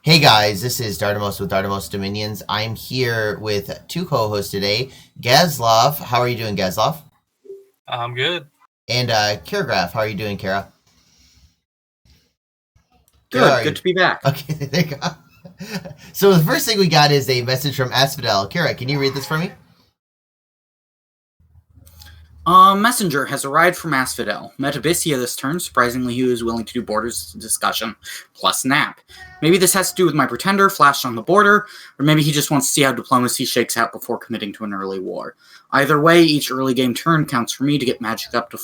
Hey guys, this is Dardomos with Dardomos Dominions. I'm here with two co-hosts today. Gaslov, how are you doing, Gaslov? I'm good. And Keraunograf, how are you doing, Kara? Kara, Good, are good you? to be back. Okay, there you go. So the first thing we got is a message from Asphodel. Kara, can you read this for me? Messenger has arrived from Asphodel. Met Abyssia this turn. Surprisingly, he was willing to do borders discussion plus nap. Maybe this has to do with my pretender flashed on the border, or maybe he just wants to see how diplomacy shakes out before committing to an early war. Either way, each early game turn counts for me to get magic up to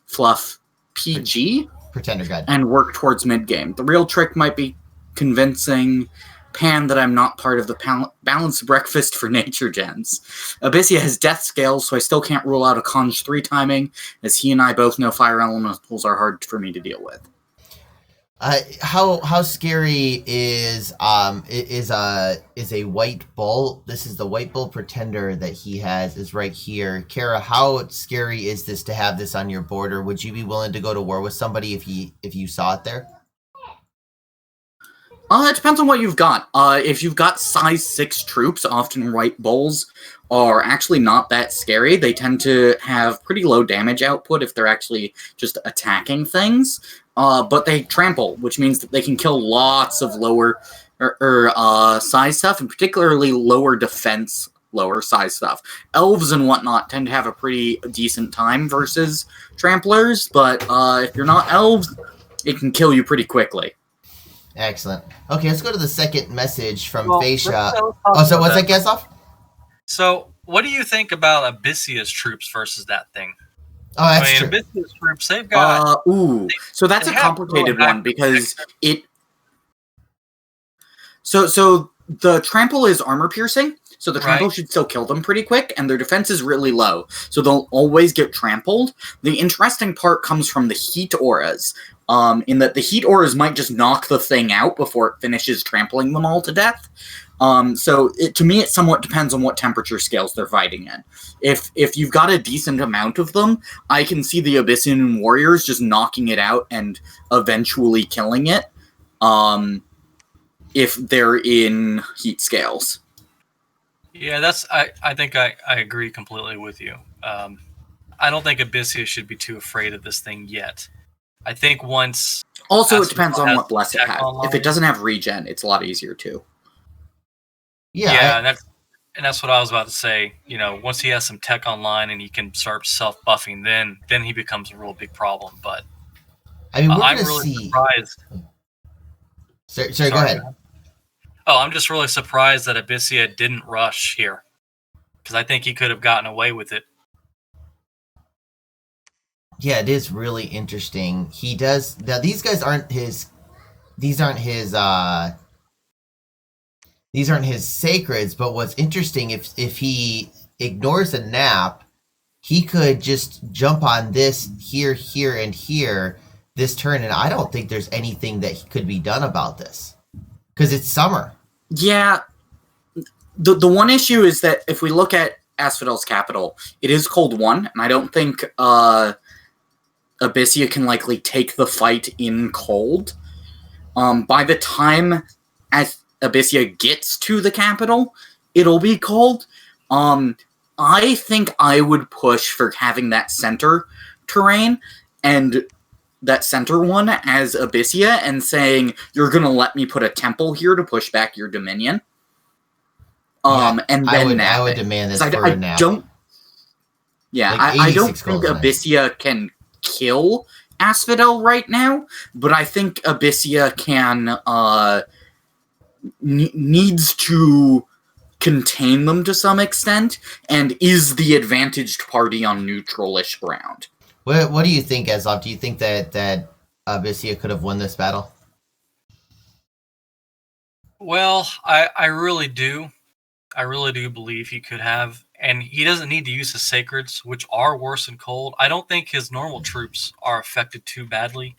fluff PG Pretender God. and work towards mid game. The real trick might be convincing Pan that I'm not part of the balanced breakfast for nature gens. Abyssia has death scales, so I still can't rule out a Conj 3 timing, as he and I both know fire elementals are hard for me to deal with. How scary is a white bull? This is the white bull pretender that he has is right here. Kara, how scary is this to have this on your border? Would you be willing to go to war with somebody if you saw it there? It depends on what you've got. If you've got size 6 troops, often white bulls are actually not that scary. They tend to have pretty low damage output if they're actually just attacking things. But they trample, which means that they can kill lots of lower size stuff, and particularly lower defense, lower size stuff. Elves and whatnot tend to have a pretty decent time versus tramplers, but if you're not elves, it can kill you pretty quickly. Excellent. Okay, let's go to the second message from Well, Fascia. let's Oh, so what's that, Gaslov? So, what do you think about Abyssia's troops versus that thing? Oh, that's true. Abyssia's troops, they've got... So that's a complicated one because it... So the trample is armor piercing, so the trample should still kill them pretty quick, and their defense is really low, so they'll always get trampled. The interesting part comes from the heat auras, in that the heat auras might just knock the thing out before it finishes trampling them all to death. So to me, it somewhat depends on what temperature scales they're fighting in. If you've got a decent amount of them, I can see the Abyssian warriors just knocking it out and eventually killing it. If they're in heat scales. Yeah, I think I agree completely with you. I don't think Abyssia should be too afraid of this thing yet. I think once... Also, it depends on what bless it has. Online, if it doesn't have regen, it's a lot easier too. Yeah, and that's what I was about to say. You know, once he has some tech online and he can start self-buffing, then he becomes a real big problem. But I mean, I'm really surprised. Sorry, go ahead. Oh, I'm just really surprised that Abyssia didn't rush here, because I think he could have gotten away with it. Yeah, it is really interesting. He does now. These guys aren't his. These aren't his sacreds. But what's interesting, if he ignores a nap, he could just jump on this here, and here this turn, and I don't think there's anything that could be done about this because it's summer. Yeah, the one issue is that if we look at Asphodel's capital, it is cold 1, and I don't think Abyssia can likely take the fight in cold. By the time Abyssia gets to the capital, it'll be cold. I think I would push for having that center terrain and that center one as Abyssia and saying, you're going to let me put a temple here to push back your dominion. And then I would demand this for a nap. I don't think Abyssia can kill Asphodel right now, but I think Abyssia can needs to contain them to some extent and is the advantaged party on neutral-ish ground. What do you think, Gaslov? Do you think that Abyssia could have won this battle? Well, I really do. I really do believe he could have. And he doesn't need to use his sacreds, which are worse than cold. I don't think his normal troops are affected too badly.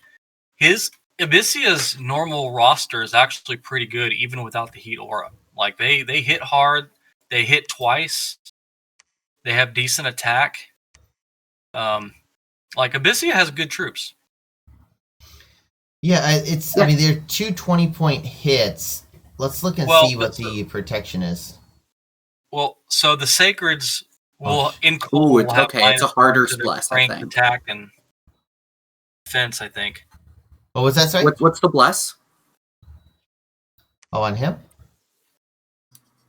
Abyssia's normal roster is actually pretty good, even without the heat aura. Like, they hit hard. They hit twice. They have decent attack. Like, Abyssia has good troops. Yeah, it's. I mean, they're two 20-point hits. Let's look and see what the protection is. Well, so the Sacreds will in Ooh, cold it's will have okay. It's a harder -1 to their bless, I strength, think. attack, and defense. I think. What was that, sorry? What's the bless? Oh, on him?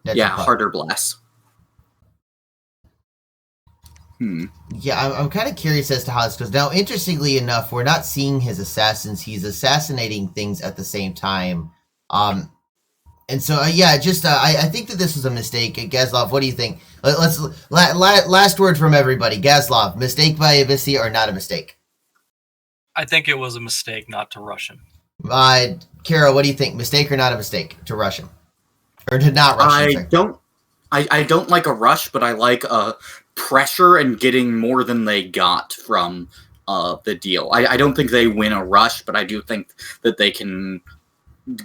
Yeah, harder bless. Yeah, I'm kind of curious as to how this goes. Now, interestingly enough, we're not seeing his assassins. He's assassinating things at the same time. And so, yeah, just I think that this was a mistake. Gaslov, what do you think? Last word from everybody. Gaslov, mistake by Abyssi or not a mistake? I think it was a mistake not to rush him. Kara, what do you think? Mistake or not a mistake to rush him? Or to not rush him? I don't like a rush, but I like pressure and getting more than they got from the deal. I don't think they win a rush, but I do think that they can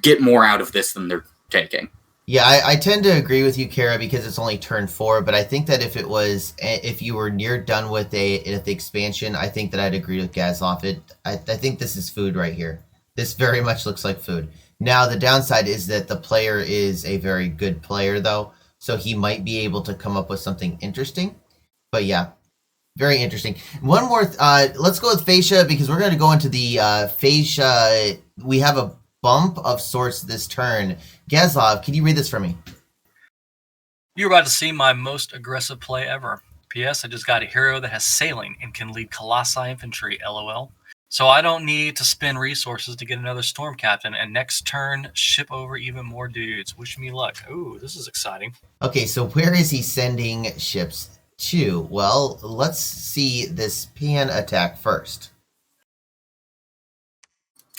get more out of this than they're taking. Yeah, I tend to agree with you, Kara, because it's only turn 4. But I think that if you were near done with the expansion, I think that I'd agree with Gaslov. I think this is food right here. This very much looks like food. Now, the downside is that the player is a very good player, though, so he might be able to come up with something interesting. But yeah, very interesting. One more, let's go with fascia, because we're going to go into the fascia. We have a bump of sorts this turn. Gaslov, can you read this for me? You're about to see my most aggressive play ever. P.S. I just got a hero that has sailing and can lead Colossi infantry, LOL. So I don't need to spend resources to get another Storm Captain, and next turn, ship over even more dudes. Wish me luck. Ooh, this is exciting. Okay, so where is he sending ships to? Well, let's see this Pan attack first.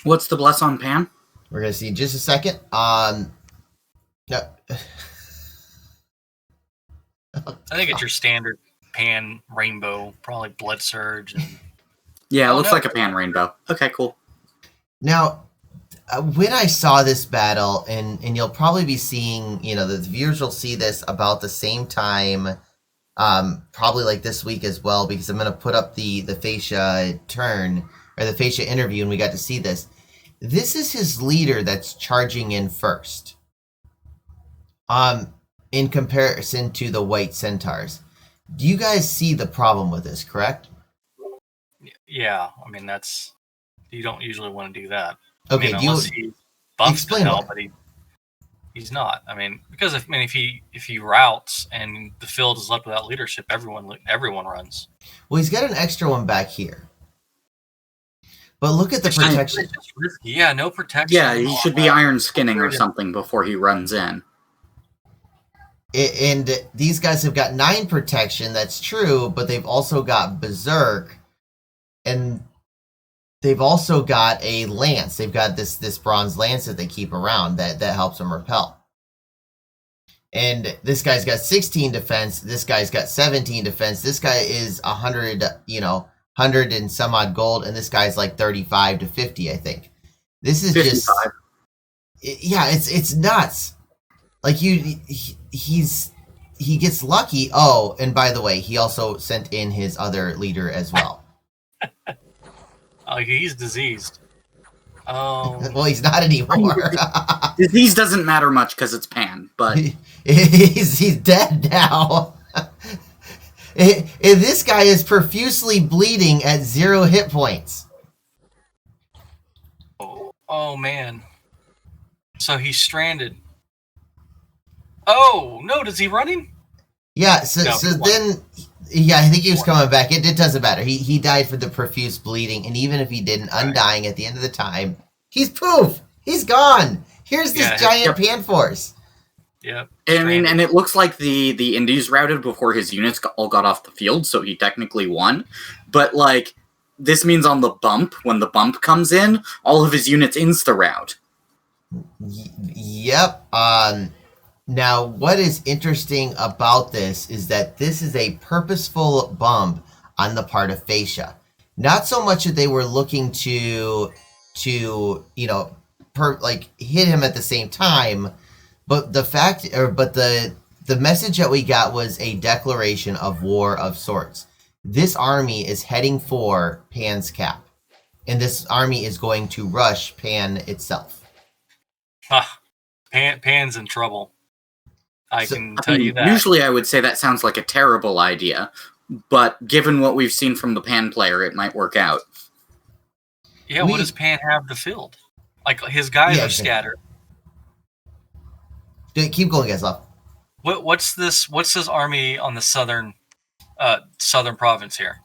What's the bless on Pan? We're going to see in just a second. No. I think it's your standard Pan rainbow, probably Blood Surge. And... Yeah, it looks like a Pan rainbow. Okay, cool. Now, when I saw this battle, and you'll probably be seeing, the viewers will see this about the same time, probably like this week as well, because I'm going to put up the fascia turn, or the fascia interview, and we got to see this. This is his leader that's charging in first. In comparison to the white centaurs. Do you guys see the problem with this, correct? Yeah, I mean, you don't usually want to do that. Okay, unless he buffs the hell, but he's not. I mean, because if he routes and the field is left without leadership, everyone runs. Well, he's got an extra one back here. But look at the protection. It's just risky. Yeah, no protection. Yeah, he should be iron skinning or something before he runs in. And these guys have got 9 protection, that's true, but they've also got Berserk, and they've also got a lance. They've got this bronze lance that they keep around that helps them repel. And this guy's got 16 defense, this guy's got 17 defense, this guy is 100, 100 and some odd gold, and this guy's like 35 to 50, I think. This is 55. It's nuts. Like he gets lucky. Oh, and by the way, he also sent in his other leader as well. Oh, he's diseased. Oh, well, he's not anymore. Disease doesn't matter much because it's Pan, but he's dead now. This guy is profusely bleeding at 0 hit points. Oh man. So he's stranded. Oh, no, is he running? Yeah, so then, yeah, I think he was coming back. It doesn't matter. He died for the profuse bleeding, and even if he didn't, undying at the end of the time, he's poof! He's gone! Here's this giant Pan force. Yep. And it looks like the Indies routed before his units all got off the field, so he technically won. But, like, this means on the bump, when the bump comes in, all of his units insta-rout. Yep. Now, what is interesting about this is that this is a purposeful bump on the part of fascia. Not so much that they were looking to hit him at the same time, but the message that we got was a declaration of war of sorts. This army is heading for Pan's cap. and this army is going to rush Pan itself. Pan's in trouble. I can tell you that. Usually I would say that sounds like a terrible idea, but given what we've seen from the Pan player, it might work out. Yeah, what does Pan have to field? Like, his guys are scattered. Keep going, Gaslov. What's this army on the southern province here?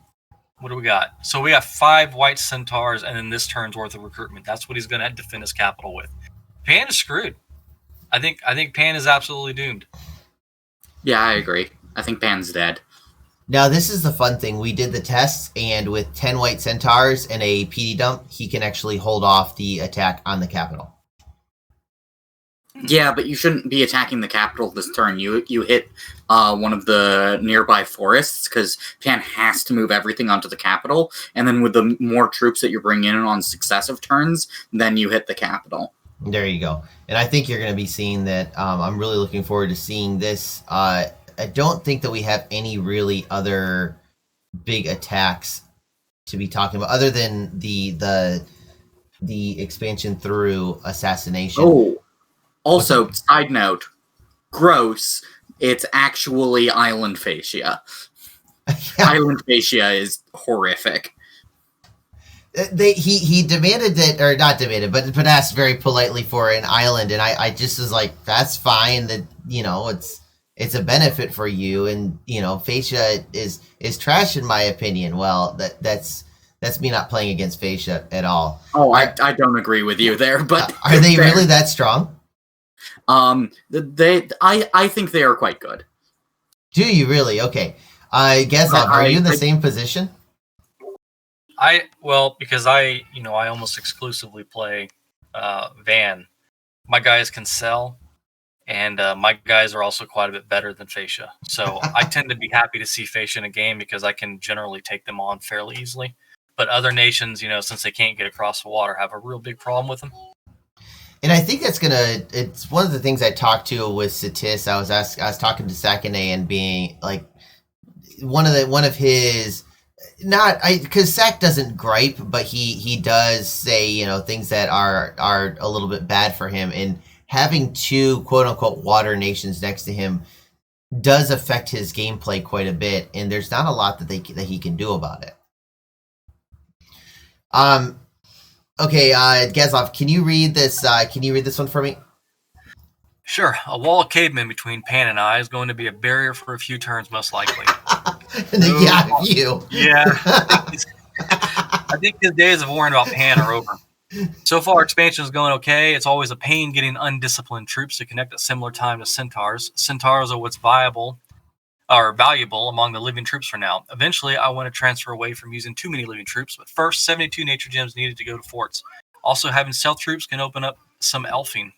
What do we got? So we got 5 white centaurs, and then this turn's worth of recruitment. That's what he's going to defend his capital with. Pan is screwed. I think Pan is absolutely doomed. Yeah, I agree. I think Pan's dead. Now, this is the fun thing. We did the tests, and with 10 white centaurs and a PD dump, he can actually hold off the attack on the capital. Yeah, but you shouldn't be attacking the capital this turn. You hit one of the nearby forests, because Pan has to move everything onto the capital, and then with the more troops that you're bringing in on successive turns, then you hit the capital. There you go. And I think you're going to be seeing that. I'm really looking forward to seeing this. I don't think that we have any really other big attacks to be talking about, other than the expansion through assassination. Oh, also, side note, gross. It's actually island fascia. Island fascia is horrific. He demanded that, or not demanded, but asked very politely for an island, and I just was like, that's fine. That it's a benefit for you, and fascia is trash in my opinion. Well, that's me not playing against fascia at all. Oh, I don't agree with you there, but are they really that strong? I think they are quite good. Do you really? Okay. Gaslov, are you in the same position? Because I almost exclusively play Van. My guys can sell, and my guys are also quite a bit better than fascia. So I tend to be happy to see fascia in a game, because I can generally take them on fairly easily. But other nations, since they can't get across the water, have a real big problem with them. And I think it's one of the things I talked to with Satis. I was talking to Sakane, and being like, one of his, because Sak doesn't gripe, but he does say, things that are a little bit bad for him, and having 2 quote unquote water nations next to him does affect his gameplay quite a bit, and there's not a lot that he can do about it. Okay, Gaslov, can you read this? Can you read this one for me? Sure. A wall of cavemen between Pan and I is going to be a barrier for a few turns, most likely. You. Yeah. I think his days of worrying about Pan are over. So far, expansion is going okay. It's always a pain getting undisciplined troops to connect at similar time to centaurs. Centaurs are what's valuable among the living troops for now. Eventually, I want to transfer away from using too many living troops, but first, 72 nature gems needed to go to forts. Also, having stealth troops can open up some elfing.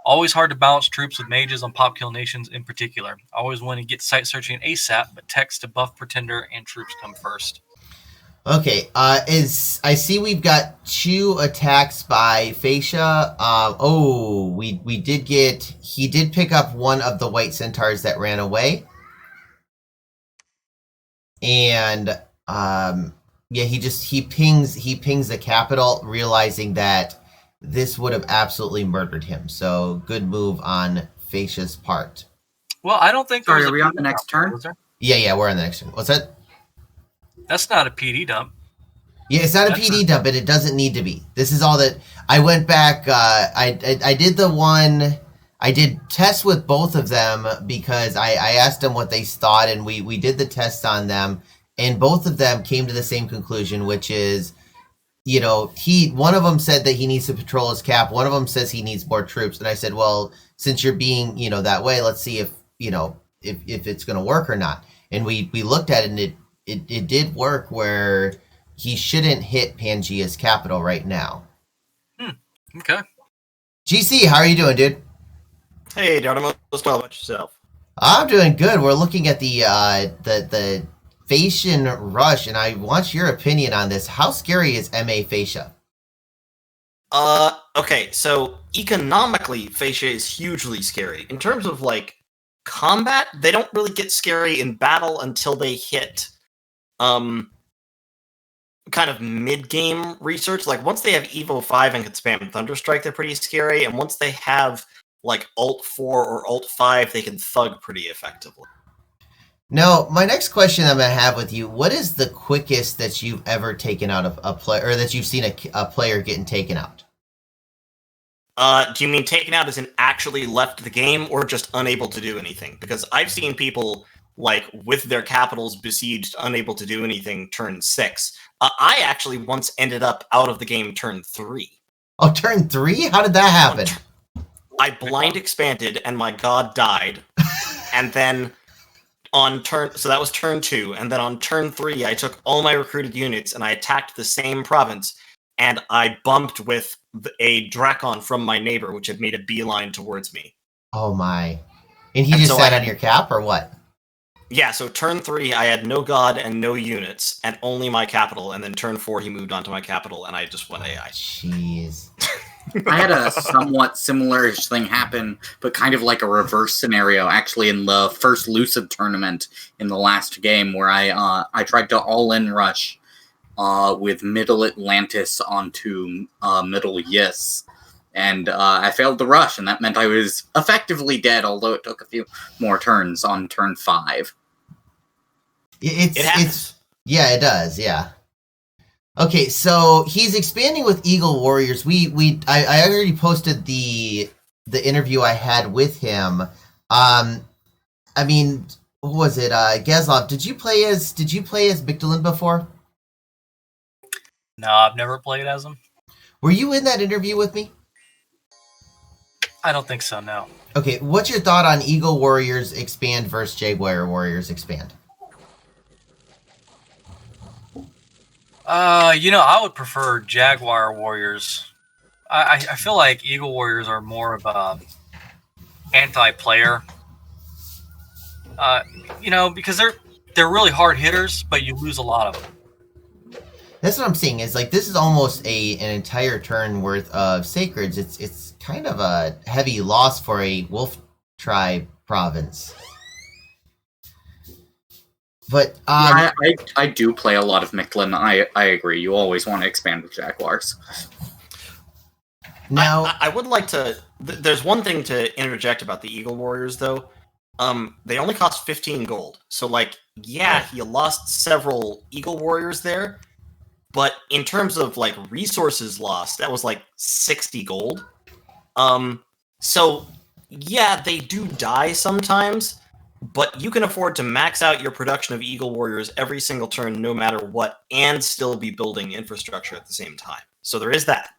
Always hard to balance troops with mages on pop kill nations in particular. I always want to get site searching ASAP, but text to buff pretender and troops come first. Okay, I see we've got 2 attacks by fascia. He did pick up one of the white centaurs that ran away. And he pings the capital, realizing that this would have absolutely murdered him. So good move on fascia's part. Well, I don't think. Sorry, are we on the next turn? Yeah, we're on the next turn. What's that? That's not a PD dump. Yeah, it's not a PD dump, but it doesn't need to be. This is all that I went back. I did the one. I did tests with both of them, because I asked them what they thought, and we did the tests on them, and both of them came to the same conclusion, which is, one of them said that he needs to patrol his cap. One of them says he needs more troops, and I said, well, since you're being, that way, let's see if it's going to work or not. And we looked at it, and it did work, where he shouldn't hit Pangea's capital right now. Okay. GC, how are you doing, dude? Hey, Darnamo, what's well about yourself? I'm doing good. We're looking at the Fascian Rush, and I want your opinion on this. How scary is MA Fascia? Okay, so economically, Fascia is hugely scary. In terms of, combat, they don't really get scary in battle until they hit, kind of mid-game research. Like, once they have Evo 5 and can spam Thunderstrike, they're pretty scary. And once they have, like, Alt 4 or Alt 5, they can Thug pretty effectively. Now, my next question I'm going to have with you, what is the quickest that you've ever taken out of a player, or that you've seen a player getting taken out? Do you mean taken out as in actually left the game, or just unable to do anything? Because I've seen people, like, with their capitals besieged, unable to do anything turn 6. I actually once ended up out of the game turn 3. Oh, turn 3? How did that happen? I blind expanded, and my god died. And then so that was turn 2, and then on turn 3, I took all my recruited units, and I attacked the same province, and I bumped with a Drakon from my neighbor, which had made a beeline towards me. Oh my. And he just sat on your cap, or what? Yeah, so turn 3, I had no god and no units, and only my capital, and then turn 4, he moved onto my capital, and I just went AI. Jeez. I had a somewhat similar thing happen, but kind of like a reverse scenario, actually, in the first Lucid tournament in the last game, where I tried to all-in rush with Middle Atlantis onto Middle Yis, and I failed the rush, and that meant I was effectively dead, although it took a few more turns on turn 5. It happens. Yeah, it does, yeah. Okay, so he's expanding with Eagle Warriors. I already posted the interview I had with him. I mean, what was it? Gaslov, did you play as Migdalin before? No, I've never played as him. Were you in that interview with me? I don't think so, no. Okay, what's your thought on Eagle Warriors expand versus Jaguar Warriors expand? I would prefer Jaguar Warriors. I feel like Eagle Warriors are more of a anti-player. Because they're really hard hitters, but you lose a lot of them. That's what I'm saying. Is like this is almost an entire turn worth of sacreds. It's kind of a heavy loss for a wolf tribe province. But I do play a lot of Mictlan. I agree. You always want to expand with Jaguars. Now, I would like to. There's one thing to interject about the Eagle Warriors, though. They only cost 15 gold. So, he lost several Eagle Warriors there. But in terms of resources lost, that was 60 gold. So yeah, they do die sometimes. But you can afford to max out your production of Eagle Warriors every single turn, no matter what, and still be building infrastructure at the same time. So there is that.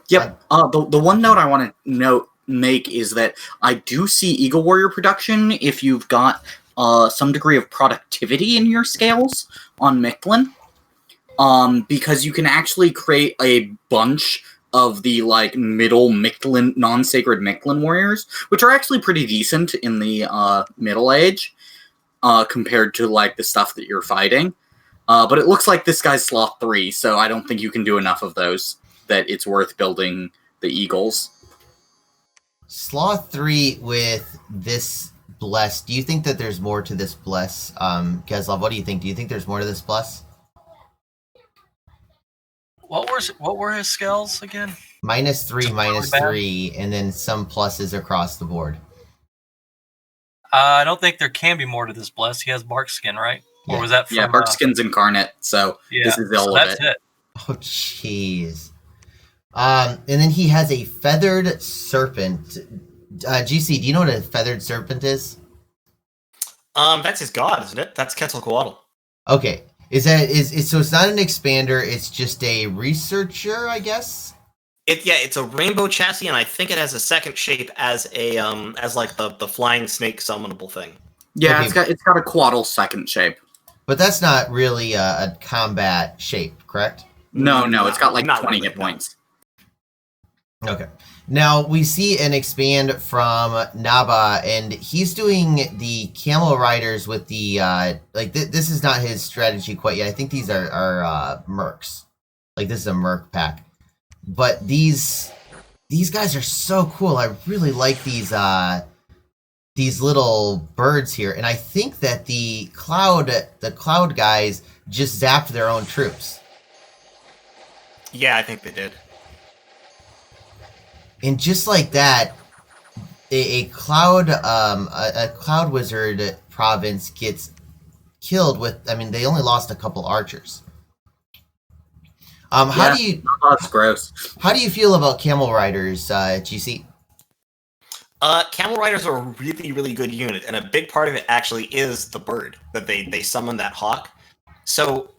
Yep. The one note I want to make is that I do see Eagle Warrior production if you've got some degree of productivity in your scales on Mictlan. Because you can actually create a bunch of the middle Mictlan, non-sacred Mictlan warriors, which are actually pretty decent in the Middle Age, compared to the stuff that you're fighting. But it looks like this guy's Sloth 3, so I don't think you can do enough of those that it's worth building the Eagles. Sloth 3 with this bless. Do you think that there's more to this bless? Gaslov, what do you think? Do you think there's more to this bless? What were his scales again? -3, and then some pluses across the board. I don't think there can be more to this bless. He has bark skin, right? Yeah. Or was that from... Yeah, bark skin's incarnate, so this is all of that's it. Oh, jeez. And then he has a feathered serpent. GC, do you know what a feathered serpent is? That's his god, isn't it? That's Quetzalcoatl. Okay. So it's not an expander, it's just a researcher, I guess? It's a rainbow chassis, and I think it has a second shape as the flying snake summonable thing. Yeah, Okay. it's got a quaddle second shape. But that's not really a combat shape, correct? No, it's got 20 really, hit points. Okay. Now, we see an expand from Naba, and he's doing the camel riders with the, this is not his strategy quite yet. I think these are mercs. This is a merc pack. But these guys are so cool. I really like these little birds here. And I think that the cloud guys just zapped their own troops. Yeah, I think they did. And just like that, a cloud wizard province gets killed with. I mean, they only lost a couple archers. How Yeah, do you that's gross. how do you feel about camel riders, GC? Camel Riders are a really, really good unit, and a big part of it actually is the bird that they summon that hawk. So,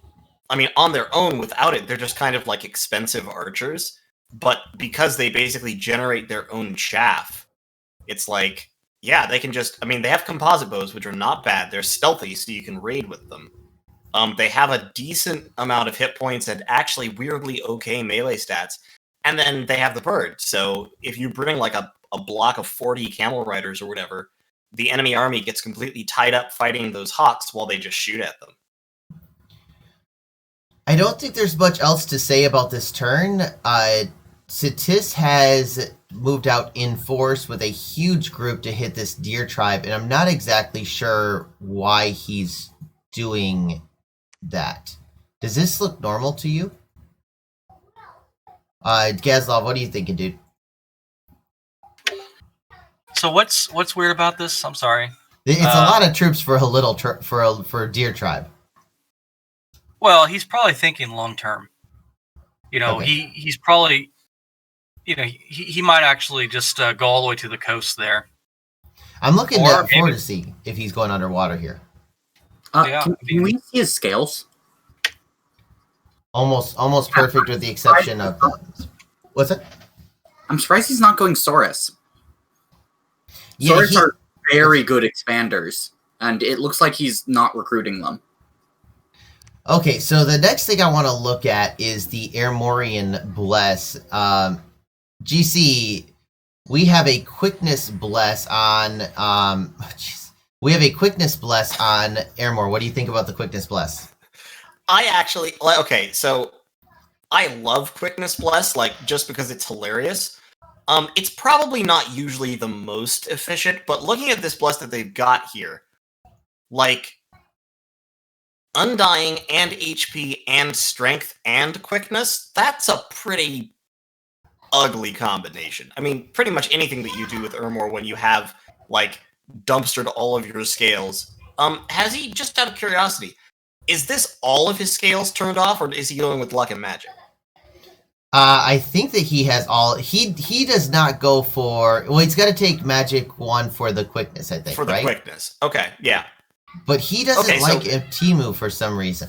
I mean, on their own, without it, they're just kind of like expensive archers. But because they basically generate their own chaff, it's like, yeah, they can just. I mean, they have composite bows, which are not bad. They're stealthy, so you can raid with them. They have a decent amount of hit points and actually weirdly okay melee stats. And then they have the bird. So if you bring like a block of 40 camel riders or whatever, the enemy army gets completely tied up fighting those hawks while they just shoot at them. I don't think there's much else to say about this turn. Sitis has moved out in force with a huge group to hit this deer tribe, and I'm not exactly sure why he's doing that. Does this look normal to you? Gaslov, what are you thinking, dude? So what's weird about this? I'm sorry. It's a lot of troops for a little for a deer tribe. Well, he's probably thinking long term. You know, Okay. he's probably, you know, he might actually just go all the way to the coast there. I'm looking Or forward maybe- to see if he's going underwater here. Yeah, Can we see his scales? Almost perfect with the exception of what's it? I'm surprised he's not going Saurus. Yeah, Saurus are very good expanders, and it looks like he's not recruiting them. Okay, so the next thing I want to look at is the Airmorian Bless. GC, we have a quickness bless on we have a quickness bless on Airmore. What do you think about the quickness bless? I actually okay, so I love Quickness Bless, like just because it's hilarious. It's probably not usually the most efficient, but looking at this bless that they've got here, like Undying and HP and Strength and Quickness, that's a pretty ugly combination. I mean, pretty much anything that you do with Ermor when you have, like, dumpstered all of your scales. Has he, just out of curiosity, is this all of his scales turned off, or is he going with luck and magic? I think that he has all. He does not go for. Well, he's got to take magic 1 for the quickness, I think, For the right? quickness. Okay, yeah. But he doesn't Okay, so- like Timu for some reason.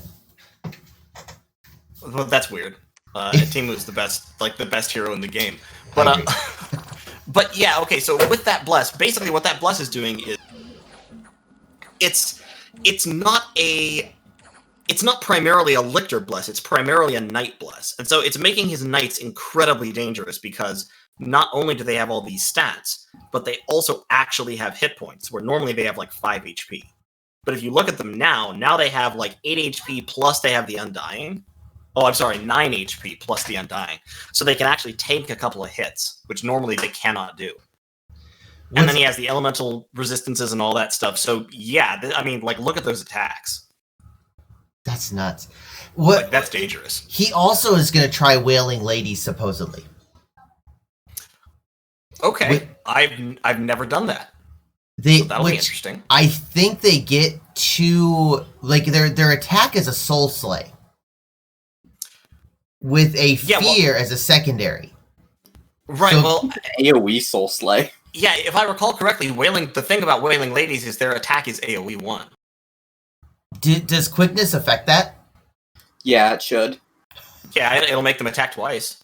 Well, that's weird. Timu's the best hero in the game. I But agree. but yeah, okay, so with that bless, basically what that bless is doing is it's not primarily a lictor bless, it's primarily a knight bless. And so it's making his knights incredibly dangerous because not only do they have all these stats, but they also actually have hit points, where normally they have like 5 HP. But if you look at them now they have like 8 HP plus they have the Undying. Oh, I'm sorry, 9 HP plus the Undying. So they can actually take a couple of hits, which normally they cannot do. And then he has the elemental resistances and all that stuff. So yeah, I mean, like, look at those attacks. That's nuts. What? Like, that's dangerous. He also is going to try Wailing Ladies, supposedly. Okay, I've never done that. They, So that'll be which interesting. I think they get to like their attack is a soul slay with a Yeah, well- fear as a secondary. Right. So- Well, AoE Soul Slay. yeah. If I recall correctly, the thing about Wailing Ladies is their attack is AOE 1. Does quickness affect that? Yeah, it should. Yeah, it'll make them attack twice.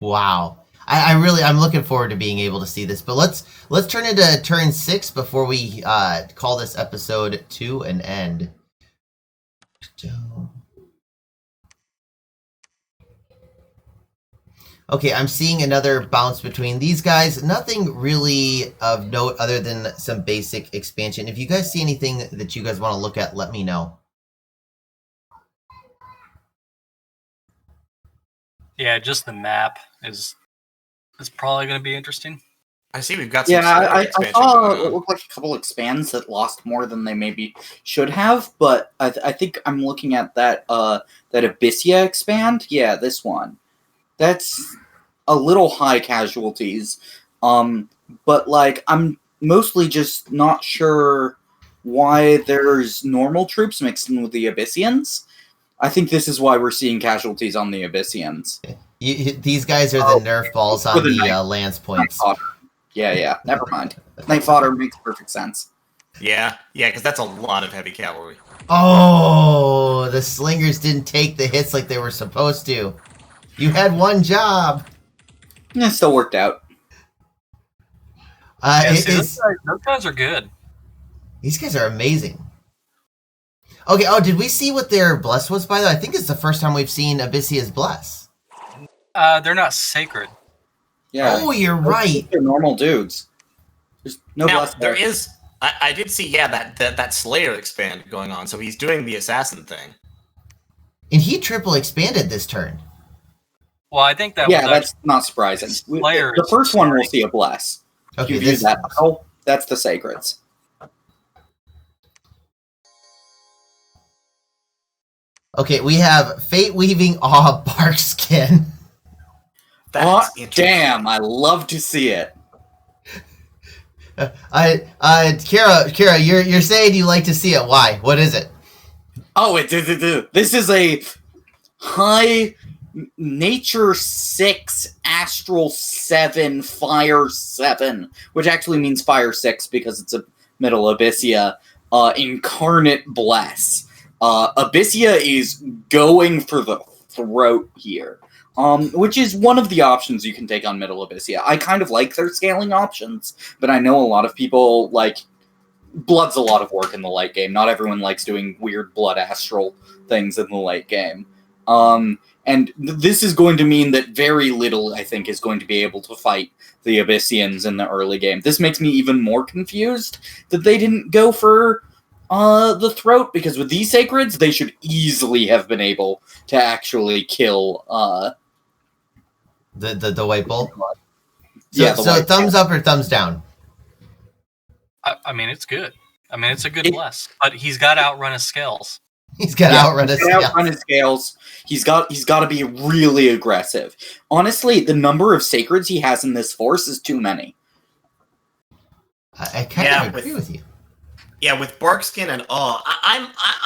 Wow. I'm looking forward to being able to see this. But let's turn into turn 6 before we call this episode to an end. Okay, I'm seeing another bounce between these guys. Nothing really of note other than some basic expansion. If you guys see anything that you guys want to look at, let me know. Yeah, just the map is probably going to be interesting. I see we've got some Yeah, I expansion saw going what on. looked like a couple expands that lost more than they maybe should have, but I think I'm looking at that Abyssia expand. Yeah, this one. That's a little high casualties. But like I'm mostly just not sure why there's normal troops mixed in with the Abyssians. I think this is why we're seeing casualties on the Abyssians. These guys are the Nerf balls for on the the night Lance points. fodder. Yeah, never mind. Night fodder makes perfect sense. Yeah, because that's a lot of heavy cavalry. Oh, the slingers didn't take the hits like they were supposed to. You had one job. It still worked out. Those guys are good. These guys are amazing. Okay, did we see what their bless was, by the way? I think it's the first time we've seen Abyssia's bless. They're not sacred. Yeah. Oh, you're right. They're normal dudes. There's no Now, bless there is... I did see, that Slayer expand going on, so he's doing the assassin thing. And he triple expanded this turn. Well, I think that that's not surprising. Slayer The first one we'll see a bless. Okay, You view that battle, that's the sacreds. Okay, we have Fate Weaving Barkskin. That's interesting. Damn, I love to see it. Kara, you're saying you like to see it. Why? What is it? Oh, this is a high nature 6, astral 7, fire 7, which actually means fire 6 because it's a middle Abyssia, incarnate bless. Abyssia is going for the throat here. Which is one of the options you can take on Middle Abyssia. I kind of like their scaling options, but I know a lot of people, Blood's a lot of work in the late game. Not everyone likes doing weird Blood astral things in the late game. And this is going to mean that very little, I think, is going to be able to fight the Abyssians in the early game. This makes me even more confused that they didn't go for the throat, because with these sacreds, they should easily have been able to actually kill, the white bull? So thumbs up or thumbs down? I mean, it's good. I mean, it's a good bless. But he's got to outrun his scales. He's got to outrun his scales. Outrun his scales. He's got to be really aggressive. Honestly, the number of sacreds he has in this force is too many. I kind of agree with you. Yeah, with Barkskin and Awe,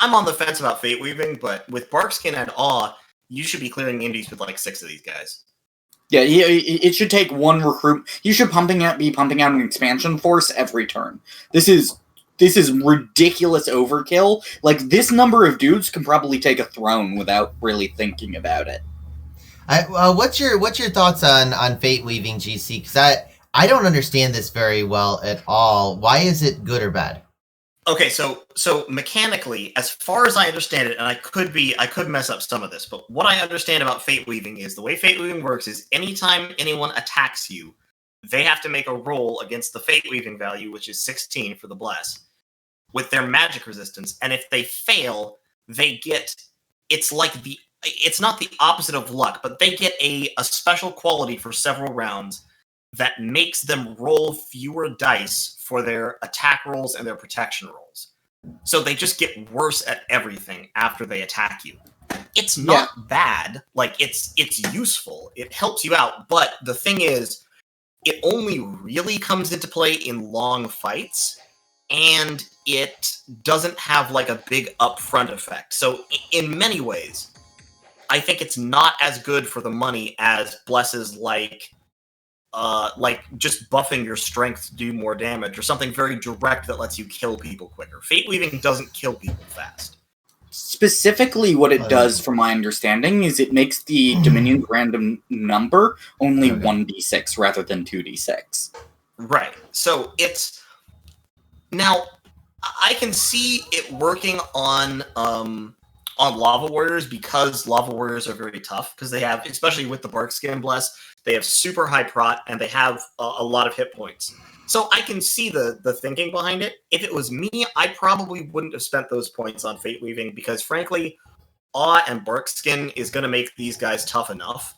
I'm on the fence about Fate Weaving, but with Barkskin and Awe, you should be clearing indies with 6 of these guys. Yeah, it should take one recruit. You should be pumping out an expansion force every turn. This is ridiculous overkill. This number of dudes can probably take a throne without really thinking about it. What's your thoughts on Fate Weaving, GC? Because I don't understand this very well at all. Why is it good or bad? Okay, so mechanically, as far as I understand it, and I could mess up some of this, but what I understand about Fate Weaving is the way Fate Weaving works is anytime anyone attacks you, they have to make a roll against the Fate Weaving value, which is 16 for the bless, with their magic resistance, and if they fail, they get it's not the opposite of luck, but they get a special quality for several rounds that makes them roll fewer dice for their attack rolls and their protection rolls. So they just get worse at everything after they attack you. It's not bad. It's useful. It helps you out. But the thing is, it only really comes into play in long fights, and it doesn't have a big upfront effect. So in many ways, I think it's not as good for the money as blesses just buffing your strength to do more damage, or something very direct that lets you kill people quicker. Fate Weaving doesn't kill people fast. Specifically, what it does, from my understanding, is it makes the Dominion's random number only 1d6 rather than 2d6. Right. So it's... Now, I can see it working on Lava Warriors, because Lava Warriors are very tough, because they have, especially with the Barkskin Bless, they have super high prot, and they have a lot of hit points. So I can see the thinking behind it. If it was me, I probably wouldn't have spent those points on Fate Weaving, because frankly, Awe and Barkskin is going to make these guys tough enough.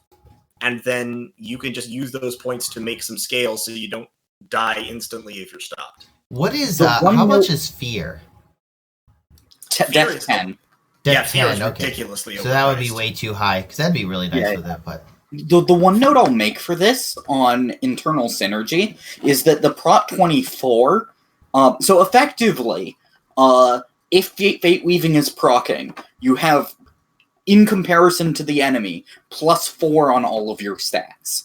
And then you can just use those points to make some scales so you don't die instantly if you're stopped. What is The one how note- much is fear? Fear Death is- 10. Yeah, Death fear is 10, okay. ridiculously So that would be overpriced. way too high, because that'd be really nice Yeah. with it, but The one note I'll make for this on internal synergy is that the Prot 24, so effectively, if Fate Weaving is proccing, you have, in comparison to the enemy, +4 on all of your stats.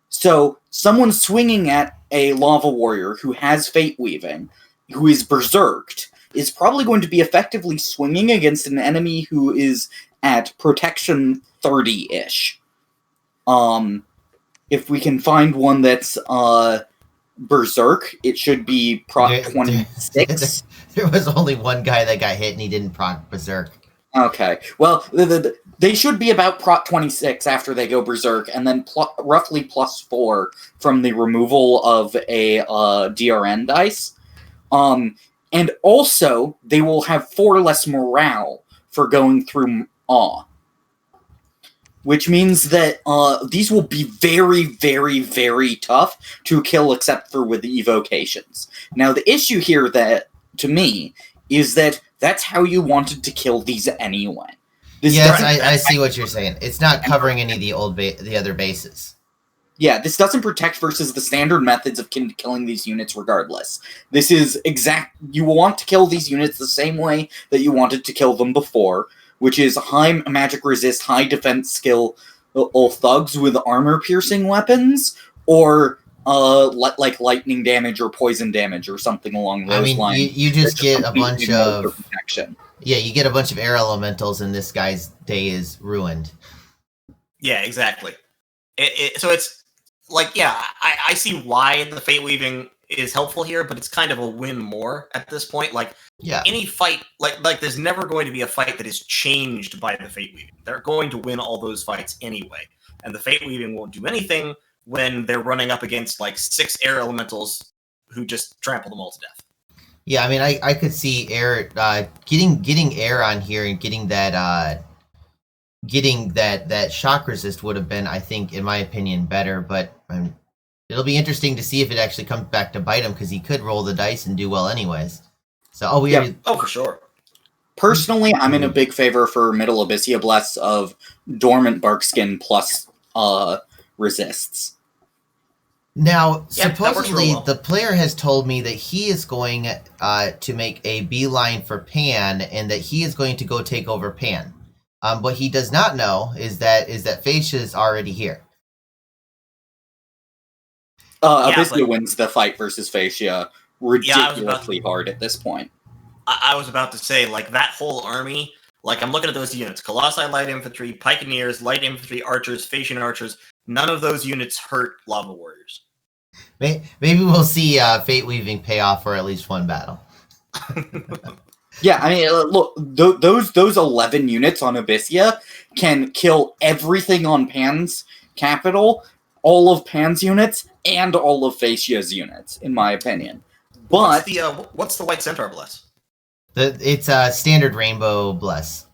So someone swinging at a Lava Warrior who has Fate Weaving, who is berserked, is probably going to be effectively swinging against an enemy who is at protection 30-ish. If we can find one that's berserk, it should be Proc There- 26. there was only one guy that got hit and he didn't proc berserk. Okay, well, they should be about Proc 26 after they go berserk, and then roughly +4 from the removal of a DRN dice. And also, they will have 4 less morale for going through Awe. Which means that these will be very, very, very tough to kill except for with the evocations. Now, the issue here that, to me, is that that's how you wanted to kill these anyway. This Yes, doesn't- I see what you're saying. It's not covering any of the other bases. Yeah, this doesn't protect versus the standard methods of killing these units regardless. This is you want to kill these units the same way that you wanted to kill them before, which is high magic resist, high defense skill thugs with armor-piercing weapons, or like lightning damage or poison damage or something along those lines. You just get a completely bunch ignore of... protection. Yeah, you get a bunch of air elementals and this guy's day is ruined. Yeah, exactly. So it's like, yeah, I see why the Fate Weaving is helpful here, but it's kind of a win more at this point. Like, Yeah. any fight, like there's never going to be a fight that is changed by the Fate Weaving. They're going to win all those fights anyway. And the Fate Weaving won't do anything when they're running up against like 6 air elementals who just trample them all to death. Yeah, I mean, I could see air getting air on here and getting that shock resist would have been, I think, in my opinion, better. But it'll be interesting to see if it actually comes back to bite him, because he could roll the dice and do well anyways. So, Oh, for sure. Personally, I'm in a big favor for Middle Abyssia Bless of Dormant Barkskin plus resists. Now, Yeah, that works supposedly, real well. the player has told me that he is going to make a beeline for Pan, and that he is going to go take over Pan. What he does not know is that Fascia is already here. Abyssia but- wins the fight versus Fascia ridiculously hard at this point. I was about to say, like, that whole army, like, I'm looking at those units. Colossi Light Infantry, Pikeneers, Light Infantry, Archers, Phasian Archers. None of those units hurt Lava Warriors. Maybe we'll see Fate Weaving pay off for at least one battle. Yeah, I mean, look, those 11 units on Abyssia can kill everything on Pan's capital, all of Pan's units, and all of Fascia's units, in my opinion. But What's the White Centaur Bless? It's a standard Rainbow Bless.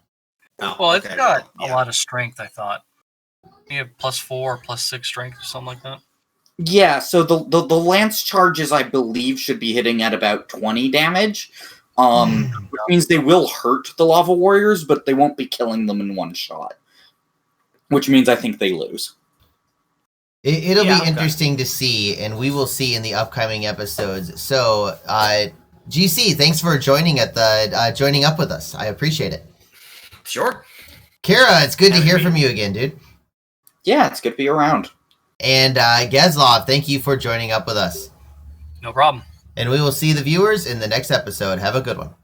Oh, Well, it's okay, got yeah. a lot of strength, I thought. You have +4, +6 strength or something like that. yeah, so the lance charges, I believe, should be hitting at about 20 damage. Which means they will hurt the Lava Warriors, but they won't be killing them in one shot. Which means I think they lose. It'll Yeah, be okay. interesting to see, and we will see in the upcoming episodes. So, GC, thanks for joining up with us. I appreciate it. Sure. Kara, it's good to Having hear me. from you again, dude. Yeah, it's good to be around. And Gaslov, thank you for joining up with us. No problem. And we will see the viewers in the next episode. Have a good one.